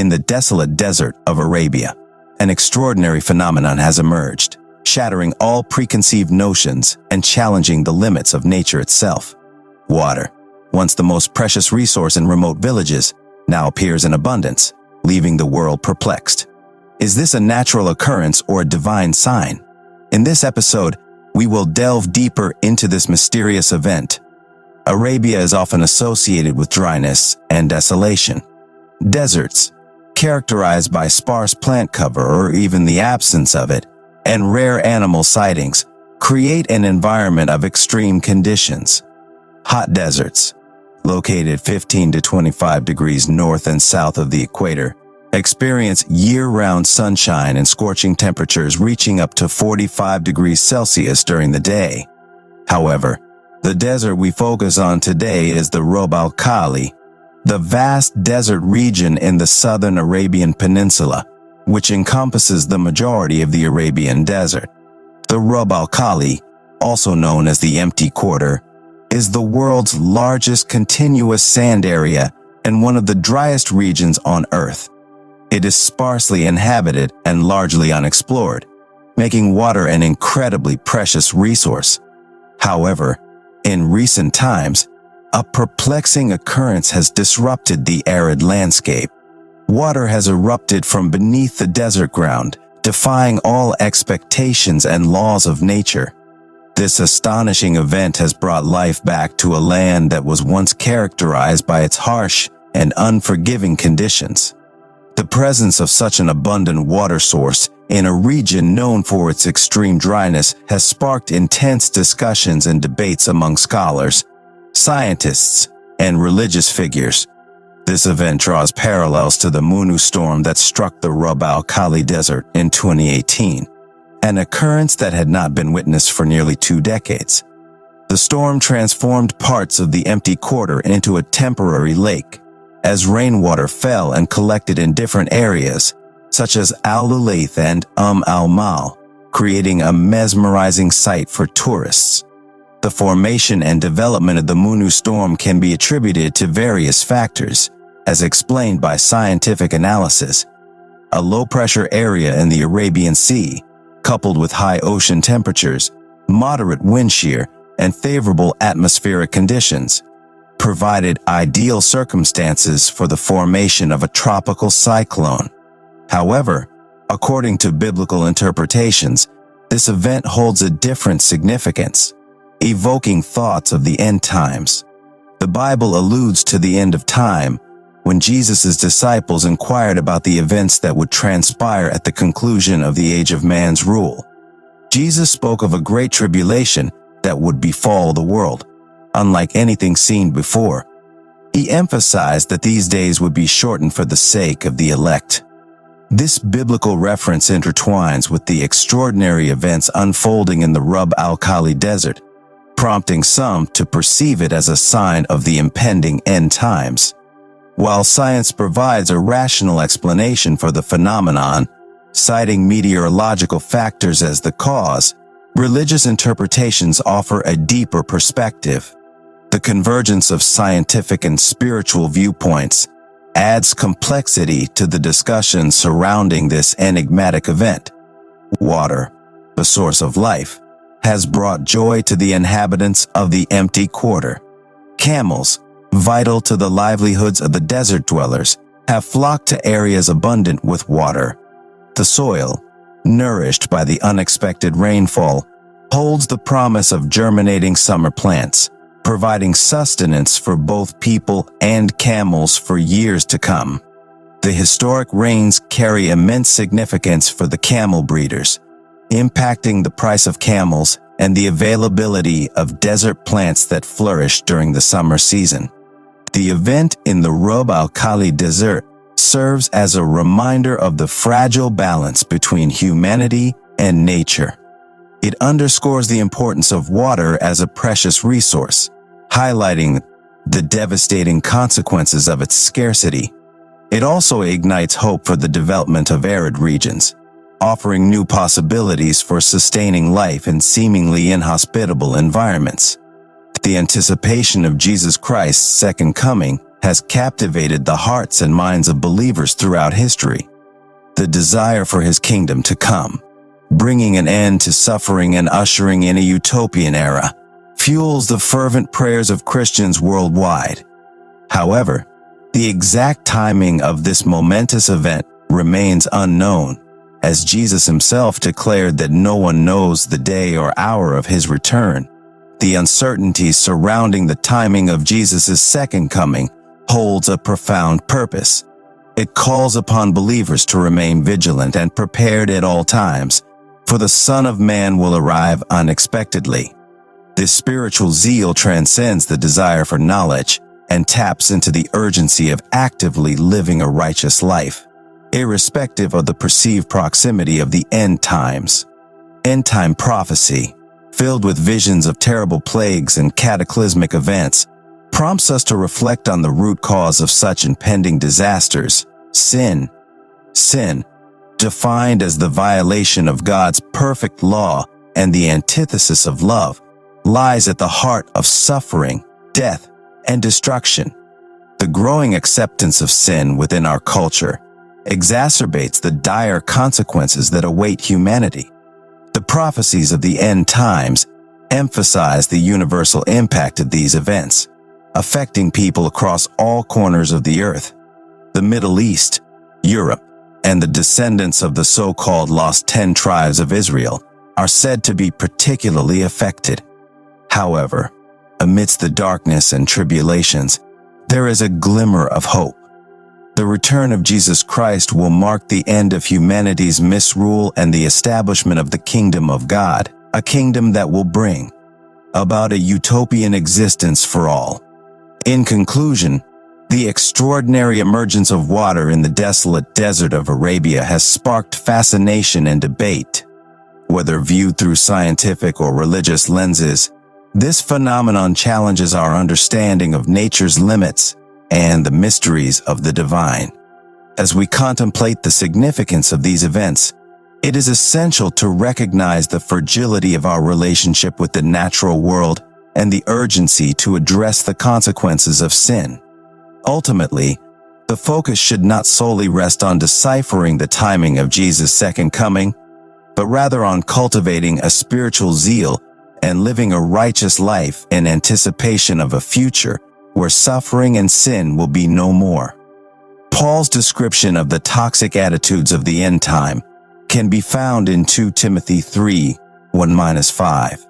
In the desolate desert of Arabia, an extraordinary phenomenon has emerged, shattering all preconceived notions and challenging the limits of nature itself. Water, once the most precious resource in remote villages, now appears in abundance, leaving the world perplexed. Is this a natural occurrence or a divine sign? In this episode, we will delve deeper into this mysterious event. Arabia is often associated with dryness and desolation. Deserts, characterized by sparse plant cover or even the absence of it, and rare animal sightings, create an environment of extreme conditions. Hot deserts, located 15 to 25 degrees north and south of the equator, experience year-round sunshine and scorching temperatures reaching up to 45 degrees Celsius during the day. However, the desert we focus on today is the Rub al-Khali, the vast desert region in the southern Arabian Peninsula, which encompasses the majority of the Arabian Desert. The Rub al-Khali, also known as the Empty Quarter, is the world's largest continuous sand area and one of the driest regions on Earth. It is sparsely inhabited and largely unexplored, making water an incredibly precious resource. However, in recent times, a perplexing occurrence has disrupted the arid landscape. Water has erupted from beneath the desert ground, defying all expectations and laws of nature. This astonishing event has brought life back to a land that was once characterized by its harsh and unforgiving conditions. The presence of such an abundant water source in a region known for its extreme dryness has sparked intense discussions and debates among scholars, scientists, and religious figures. This event draws parallels to the Munu storm that struck the Rub al-Khali Desert in 2018, an occurrence that had not been witnessed for nearly 2 decades. The storm transformed parts of the Empty Quarter into a temporary lake, as rainwater fell and collected in different areas, such as Al-Ulaith and al-Mal, creating a mesmerizing sight for tourists. The formation and development of the Munu storm can be attributed to various factors, as explained by scientific analysis. A low-pressure area in the Arabian Sea, coupled with high ocean temperatures, moderate wind shear, and favorable atmospheric conditions, provided ideal circumstances for the formation of a tropical cyclone. However, according to biblical interpretations, this event holds a different significance, evoking thoughts of the end times. The Bible alludes to the end of time, when Jesus' disciples inquired about the events that would transpire at the conclusion of the age of man's rule. Jesus spoke of a great tribulation that would befall the world, unlike anything seen before. He emphasized that these days would be shortened for the sake of the elect. This biblical reference intertwines with the extraordinary events unfolding in the Rub al-Khali Desert, prompting some to perceive it as a sign of the impending end times. While science provides a rational explanation for the phenomenon, citing meteorological factors as the cause, religious interpretations offer a deeper perspective. The convergence of scientific and spiritual viewpoints adds complexity to the discussion surrounding this enigmatic event. Water, the source of life, has brought joy to the inhabitants of the Empty Quarter. Camels, vital to the livelihoods of the desert dwellers, have flocked to areas abundant with water. The soil, nourished by the unexpected rainfall, holds the promise of germinating summer plants, providing sustenance for both people and camels for years to come. The historic rains carry immense significance for the camel breeders, impacting the price of camels and the availability of desert plants that flourish during the summer season. The event in the Rub al-Khali Desert serves as a reminder of the fragile balance between humanity and nature. It underscores the importance of water as a precious resource, highlighting the devastating consequences of its scarcity. It also ignites hope for the development of arid regions, offering new possibilities for sustaining life in seemingly inhospitable environments. The anticipation of Jesus Christ's second coming has captivated the hearts and minds of believers throughout history. The desire for his kingdom to come, bringing an end to suffering and ushering in a utopian era, fuels the fervent prayers of Christians worldwide. However, the exact timing of this momentous event remains unknown, as Jesus himself declared that no one knows the day or hour of his return. The uncertainty surrounding the timing of Jesus' second coming holds a profound purpose. It calls upon believers to remain vigilant and prepared at all times, for the Son of Man will arrive unexpectedly. This spiritual zeal transcends the desire for knowledge and taps into the urgency of actively living a righteous life, irrespective of the perceived proximity of the end times. End-time prophecy, filled with visions of terrible plagues and cataclysmic events, prompts us to reflect on the root cause of such impending disasters: sin. Sin, defined as the violation of God's perfect law and the antithesis of love, lies at the heart of suffering, death, and destruction. The growing acceptance of sin within our culture exacerbates the dire consequences that await humanity. The prophecies of the end times emphasize the universal impact of these events, affecting people across all corners of the earth. The Middle East, Europe, and the descendants of the so-called lost 10 tribes of Israel are said to be particularly affected. However, amidst the darkness and tribulations, there is a glimmer of hope. The return of Jesus Christ will mark the end of humanity's misrule and the establishment of the kingdom of God, a kingdom that will bring about a utopian existence for all. In conclusion, the extraordinary emergence of water in the desolate desert of Arabia has sparked fascination and debate. Whether viewed through scientific or religious lenses, this phenomenon challenges our understanding of nature's limits and the mysteries of the divine. As we contemplate the significance of these events, it is essential to recognize the fragility of our relationship with the natural world and the urgency to address the consequences of sin. Ultimately, the focus should not solely rest on deciphering the timing of Jesus' second coming, but rather on cultivating a spiritual zeal and living a righteous life in anticipation of a future where suffering and sin will be no more. Paul's description of the toxic attitudes of the end time can be found in 2 Timothy 3, 1-5.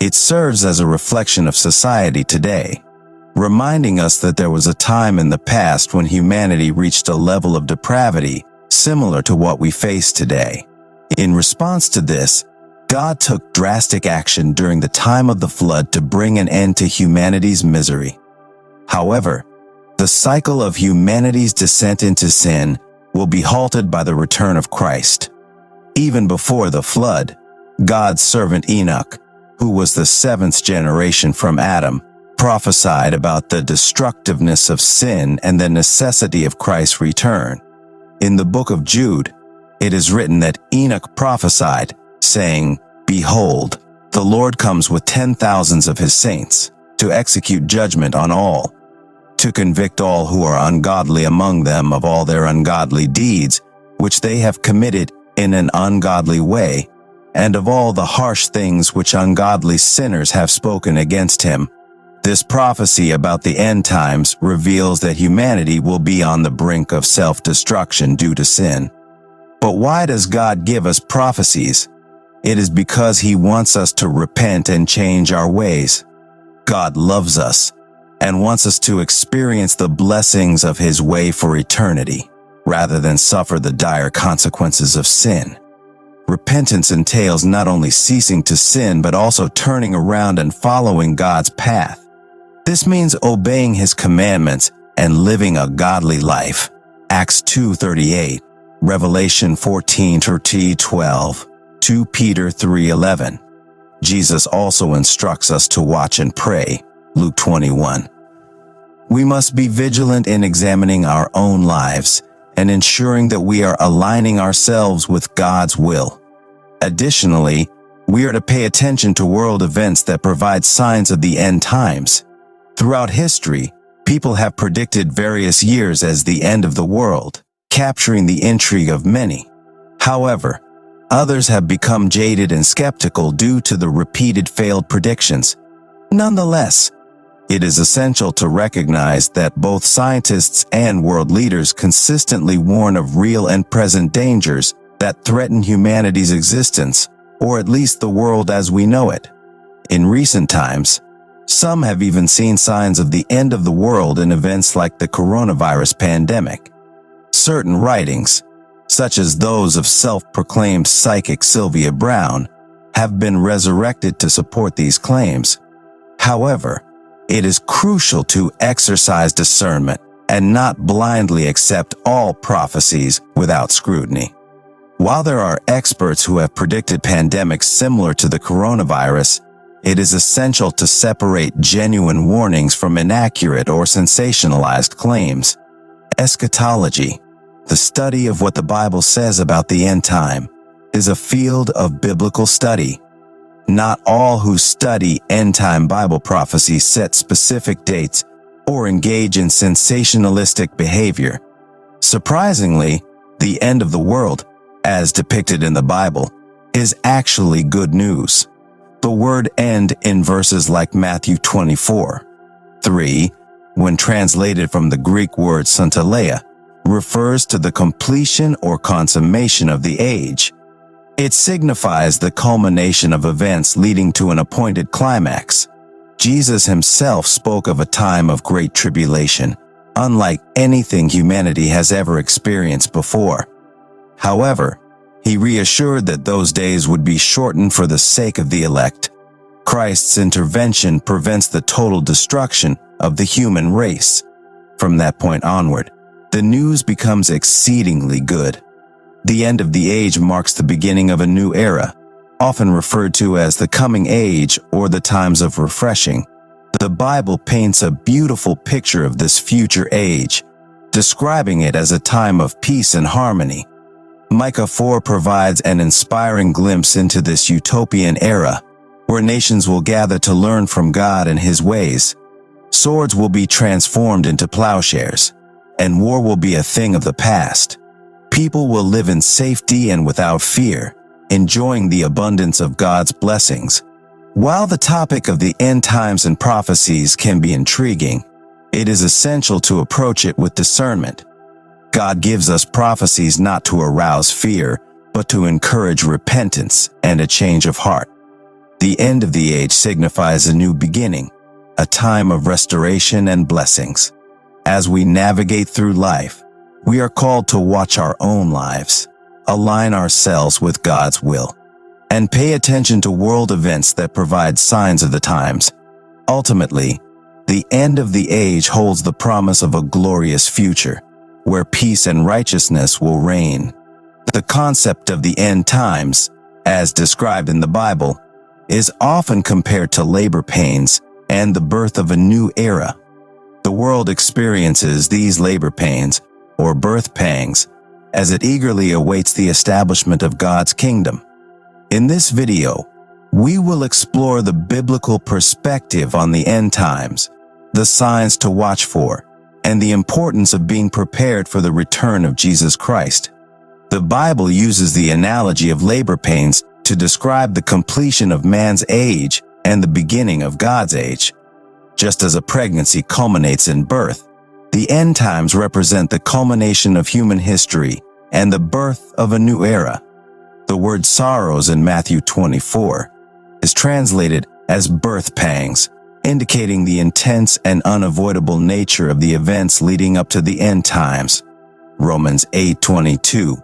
It serves as a reflection of society today, reminding us that there was a time in the past when humanity reached a level of depravity similar to what we face today. In response to this, God took drastic action during the time of the flood to bring an end to humanity's misery. However, the cycle of humanity's descent into sin will be halted by the return of Christ. Even before the flood, God's servant Enoch, who was the 7th generation from Adam, prophesied about the destructiveness of sin and the necessity of Christ's return. In the book of Jude, it is written that Enoch prophesied, saying, "Behold, the Lord comes with 10,000s of his saints, to execute judgment on all, to convict all who are ungodly among them of all their ungodly deeds, which they have committed in an ungodly way, and of all the harsh things which ungodly sinners have spoken against him." This prophecy about the end times reveals that humanity will be on the brink of self-destruction due to sin. But why does God give us prophecies? It is because He wants us to repent and change our ways. God loves us and wants us to experience the blessings of His way for eternity, rather than suffer the dire consequences of sin. Repentance entails not only ceasing to sin but also turning around and following God's path. This means obeying His commandments and living a godly life. Acts 2:38, Revelation 14:12, 2 Peter 3:11. Jesus also instructs us to watch and pray. Luke 21. We must be vigilant in examining our own lives and ensuring that we are aligning ourselves with God's will. Additionally, we are to pay attention to world events that provide signs of the end times. Throughout history, People have predicted various years as the end of the world, capturing the intrigue of many. However, others have become jaded and skeptical due to the repeated failed predictions. Nonetheless, it is essential to recognize that both scientists and world leaders consistently warn of real and present dangers that threaten humanity's existence, or at least the world as we know it. In recent times, some have even seen signs of the end of the world in events like the coronavirus pandemic. Certain writings, such as those of self-proclaimed psychic Sylvia Brown, have been resurrected to support these claims. However, it is crucial to exercise discernment and not blindly accept all prophecies without scrutiny. While there are experts who have predicted pandemics similar to the coronavirus, it is essential to separate genuine warnings from inaccurate or sensationalized claims. Eschatology, the study of what the Bible says about the end time, is a field of biblical study. Not all who study end-time Bible prophecy set specific dates or engage in sensationalistic behavior. Surprisingly, the end of the world, as depicted in the Bible, is actually good news. The word end in verses like Matthew 24:3, when translated from the Greek word sunteleia, refers to the completion or consummation of the age. It signifies the culmination of events leading to an appointed climax. Jesus himself spoke of a time of great tribulation, unlike anything humanity has ever experienced before. However, he reassured that those days would be shortened for the sake of the elect. Christ's intervention prevents the total destruction of the human race. From that point onward, the news becomes exceedingly good. The end of the age marks the beginning of a new era, often referred to as the coming age or the times of refreshing. The Bible paints a beautiful picture of this future age, describing it as a time of peace and harmony. Micah 4 provides an inspiring glimpse into this utopian era, where nations will gather to learn from God and his ways. Swords will be transformed into plowshares, and war will be a thing of the past. People will live in safety and without fear, enjoying the abundance of God's blessings. While the topic of the end times and prophecies can be intriguing, it is essential to approach it with discernment. God gives us prophecies not to arouse fear, but to encourage repentance and a change of heart. The end of the age signifies a new beginning, a time of restoration and blessings. As we navigate through life, we are called to watch our own lives, align ourselves with God's will, and pay attention to world events that provide signs of the times. Ultimately, the end of the age holds the promise of a glorious future, where peace and righteousness will reign. The concept of the end times, as described in the Bible, is often compared to labor pains and the birth of a new era. The world experiences these labor pains, or birth pangs, as it eagerly awaits the establishment of God's kingdom. In this video, we will explore the biblical perspective on the end times, the signs to watch for, and the importance of being prepared for the return of Jesus Christ. The Bible uses the analogy of labor pains to describe the completion of man's age and the beginning of God's age. Just as a pregnancy culminates in birth, the end times represent the culmination of human history and the birth of a new era. The word sorrows in Matthew 24 is translated as birth pangs, indicating the intense and unavoidable nature of the events leading up to the end times. Romans 8:22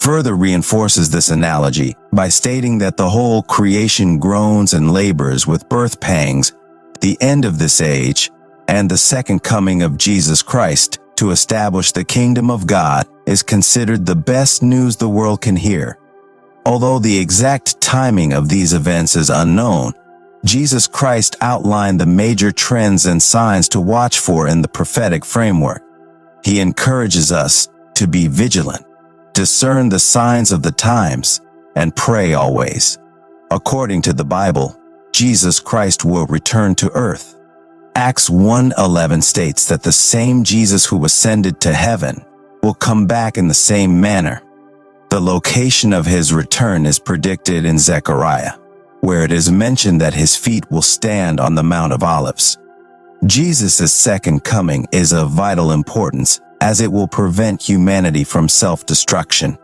further reinforces this analogy by stating that the whole creation groans and labors with birth pangs. The end of this age and the second coming of Jesus Christ to establish the kingdom of God is considered the best news the world can hear. Although the exact timing of these events is unknown, Jesus Christ outlined the major trends and signs to watch for in the prophetic framework. He encourages us to be vigilant, discern the signs of the times, and pray always. According to the Bible, Jesus Christ will return to earth. Acts 1:11 states that the same Jesus who ascended to heaven will come back in the same manner. The location of his return is predicted in Zechariah, where it is mentioned that his feet will stand on the Mount of Olives. Jesus' second coming is of vital importance as it will prevent humanity from self-destruction.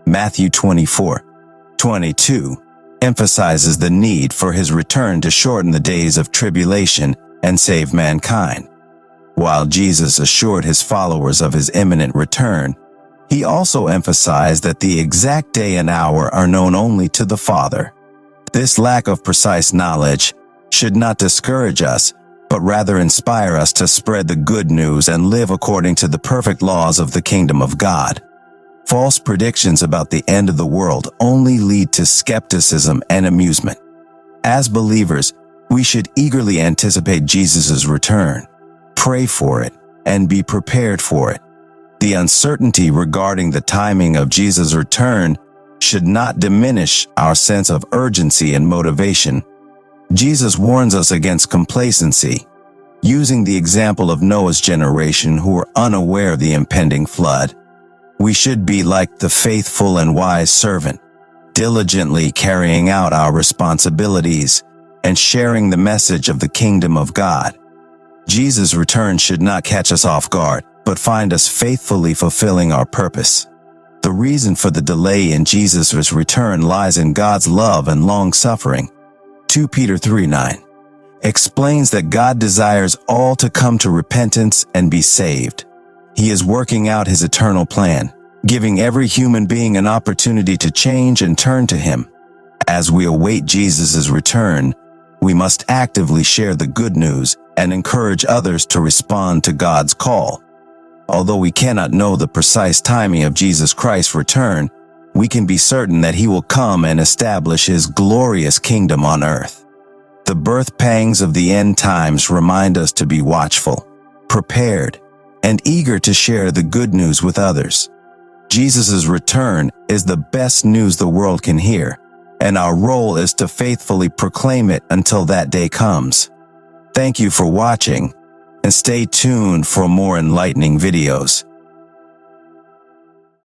Matthew 24:22 emphasizes the need for his return to shorten the days of tribulation and save mankind. While Jesus assured his followers of his imminent return, he also emphasized that the exact day and hour are known only to the Father. This lack of precise knowledge should not discourage us, but rather inspire us to spread the good news and live according to the perfect laws of the kingdom of God. False predictions about the end of the world only lead to skepticism and amusement. As believers, we should eagerly anticipate Jesus' return, pray for it, and be prepared for it. The uncertainty regarding the timing of Jesus' return should not diminish our sense of urgency and motivation. Jesus warns us against complacency, using the example of Noah's generation who were unaware of the impending flood. We should be like the faithful and wise servant, diligently carrying out our responsibilities and sharing the message of the kingdom of God. Jesus' return should not catch us off guard, but find us faithfully fulfilling our purpose. The reason for the delay in Jesus' return lies in God's love and long-suffering. 2 Peter 3:9 explains that God desires all to come to repentance and be saved. He is working out his eternal plan, giving every human being an opportunity to change and turn to him. As we await Jesus' return, we must actively share the good news and encourage others to respond to God's call. Although we cannot know the precise timing of Jesus Christ's return, we can be certain that he will come and establish his glorious kingdom on earth. The birth pangs of the end times remind us to be watchful, prepared, and eager to share the good news with others. Jesus' return is the best news the world can hear, and our role is to faithfully proclaim it until that day comes. Thank you for watching, and stay tuned for more enlightening videos.